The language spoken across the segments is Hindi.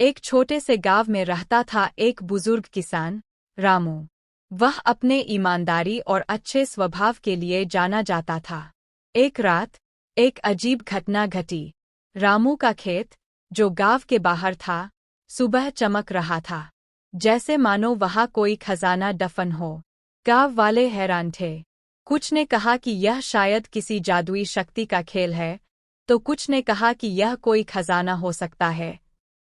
एक छोटे से गांव में रहता था एक बुजुर्ग किसान, रामू। वह अपने ईमानदारी और अच्छे स्वभाव के लिए जाना जाता था। एक रात, एक अजीब घटना घटी। रामू का खेत, जो गांव के बाहर था, सुबह चमक रहा था, जैसे मानो वहां कोई खजाना दफन हो। गांव वाले हैरान थे। कुछ ने कहा कि यह शायद किसी जादुई शक्ति का खेल है, तो कुछ ने कहा कि यह कोई खजाना हो सकता है।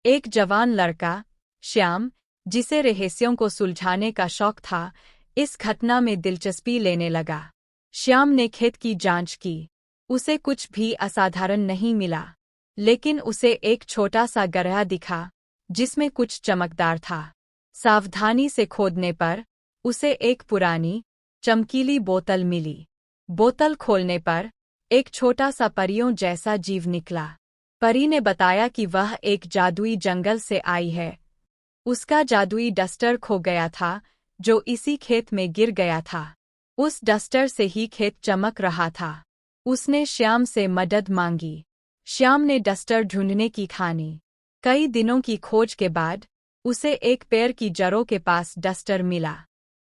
एक जवान लड़का, श्याम, जिसे रहस्यों को सुलझाने का शौक था, इस घटना में दिलचस्पी लेने लगा। श्याम ने खेत की जांच की। उसे कुछ भी असाधारण नहीं मिला, लेकिन उसे एक छोटा सा गड्ढा दिखा, जिसमें कुछ चमकदार था। सावधानी से खोदने पर उसे एक पुरानी, चमकीली बोतल मिली। बोतल खोलने पर एक छोटा सा परियों जैसा जीव निकला। परी ने बताया कि वह एक जादुई जंगल से आई है। उसका जादुई डस्टर खो गया था, जो इसी खेत में गिर गया था। उस डस्टर से ही खेत चमक रहा था। उसने श्याम से मदद मांगी। श्याम ने डस्टर ढूंढने की ठानी। कई दिनों की खोज के बाद उसे एक पेड़ की जड़ों के पास डस्टर मिला।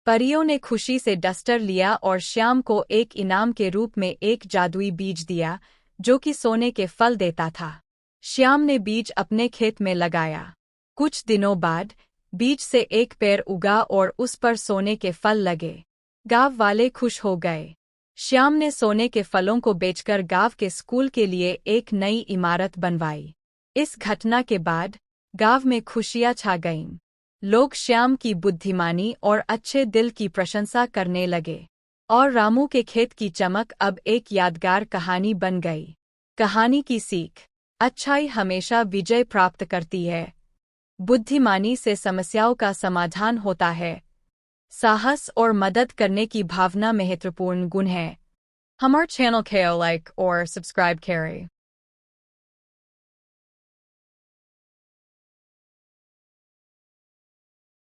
परियों ने खुशी से डस्टर लिया और श्याम को एक इनाम के रूप में एक जादुई बीज दिया, जो कि सोने के फल देता था। श्याम ने बीज अपने खेत में लगाया। कुछ दिनों बाद बीज से एक पेड़ उगा और उस पर सोने के फल लगे। गांव वाले खुश हो गए। श्याम ने सोने के फलों को बेचकर गांव के स्कूल के लिए एक नई इमारत बनवाई। इस घटना के बाद गांव में खुशियां छा गईं। लोग श्याम की बुद्धिमानी और अच्छे दिल की प्रशंसा करने लगे, और रामू के खेत की चमक अब एक यादगार कहानी बन गई। कहानी की सीख: अच्छाई हमेशा विजय प्राप्त करती है। बुद्धिमानी से समस्याओं का समाधान होता है। साहस और मदद करने की भावना महत्वपूर्ण गुण है। हमारे चैनल को लाइक और सब्सक्राइब करें।